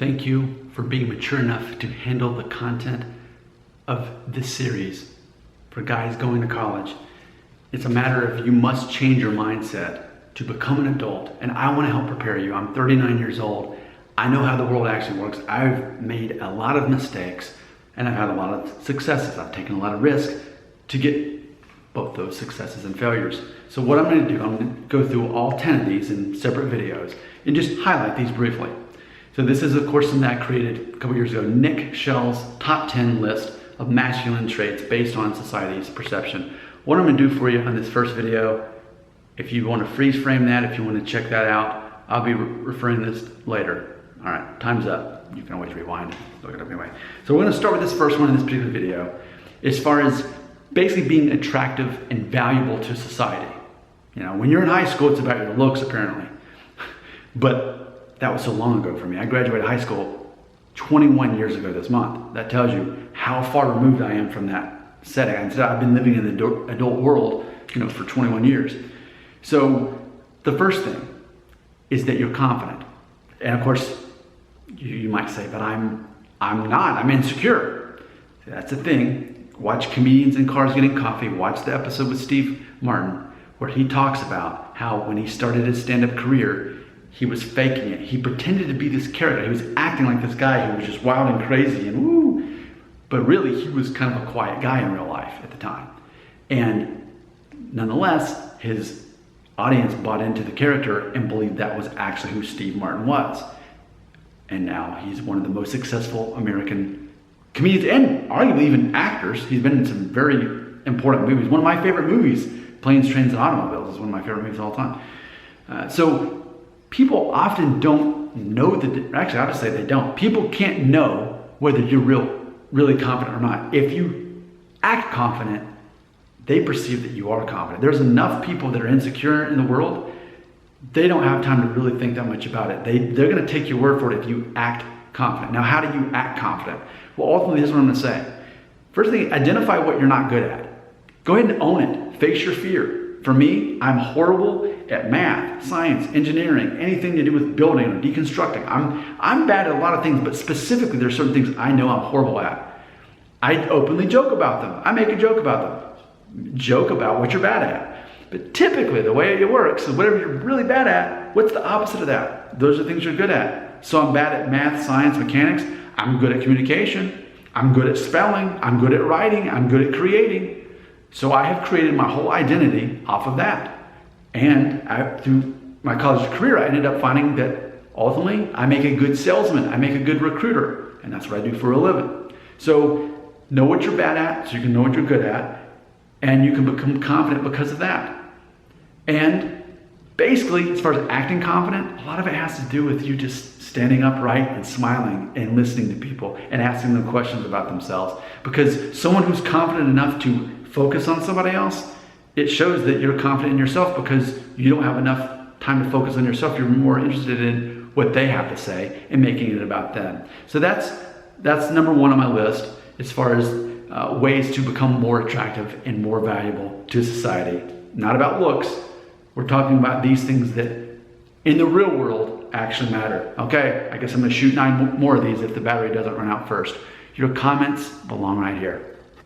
Thank you for being mature enough to handle the content of this series for guys going to college. It's a matter of you must change your mindset to become an adult, and I want to help prepare you. I'm 39 years old. I know how the world actually works. I've made a lot of mistakes and I've had a lot of successes. I've taken a lot of risk to get both those successes and failures. So what I'm going to do, I'm going to go through all 10 of these in separate videos and just highlight these briefly. So this is, of course, something I created a couple years ago, Nick Shell's top 10 list of masculine traits based on society's perception. What I'm going to do for you on this first video, if you want to freeze frame that, if you want to check that out, I'll be referring to this later. All right, time's up. You can always rewind and look it up anyway. So we're going to start with this first one in this particular video, as far as basically being attractive and valuable to society. You know, when you're in high school, it's about your looks, apparently. But that was so long ago for me. I graduated high school 21 years ago this month. That tells you how far removed I am from that setting. I've been living in the adult world, for 21 years. So the first thing is that you're confident. And of course, you might say, but I'm not, I'm insecure. That's the thing. Watch Comedians in Cars Getting Coffee. Watch the episode with Steve Martin, where he talks about how when he started his stand-up career, he was faking it. He pretended to be this character. He was acting like this guy who was just wild and crazy and woo. But really, he was kind of a quiet guy in real life at the time. And nonetheless, his audience bought into the character and believed that was actually who Steve Martin was. And now he's one of the most successful American comedians and arguably even actors. He's been in some very important movies. One of my favorite movies, Planes, Trains, and Automobiles, is one of my favorite movies of all time. So people often don't know actually I'll just say they don't. People can't know whether you're really confident or not. If you act confident, they perceive that you are confident. There's enough people that are insecure in the world. They don't have time to really think that much about it. They're going to take your word for it if you act confident. Now, how do you act confident? Well, ultimately, this is what I'm going to say. First thing, identify what you're not good at. Go ahead and own it. Face your fear. For me, I'm horrible at math, science, engineering, anything to do with building or deconstructing. I'm bad at a lot of things, but specifically, there's certain things I know I'm horrible at. I openly joke about them. I make a joke about them. Joke about what you're bad at. But typically, the way it works is whatever you're really bad at, what's the opposite of that? Those are things you're good at. So I'm bad at math, science, mechanics. I'm good at communication. I'm good at spelling. I'm good at writing. I'm good at creating. So I have created my whole identity off of that. And through my college career, I ended up finding that ultimately I make a good salesman. I make a good recruiter. And that's what I do for a living. So know what you're bad at so you can know what you're good at. And you can become confident because of that. And basically, as far as acting confident, a lot of it has to do with you just standing upright and smiling and listening to people and asking them questions about themselves. Because someone who's confident enough to focus on somebody else, it shows that you're confident in yourself because you don't have enough time to focus on yourself. You're more interested in what they have to say and making it about them. So that's number one on my list as far as ways to become more attractive and more valuable to society. Not about looks. We're talking about these things that in the real world actually matter. Okay, I guess I'm going to shoot 9 more of these if the battery doesn't run out first. Your comments belong right here.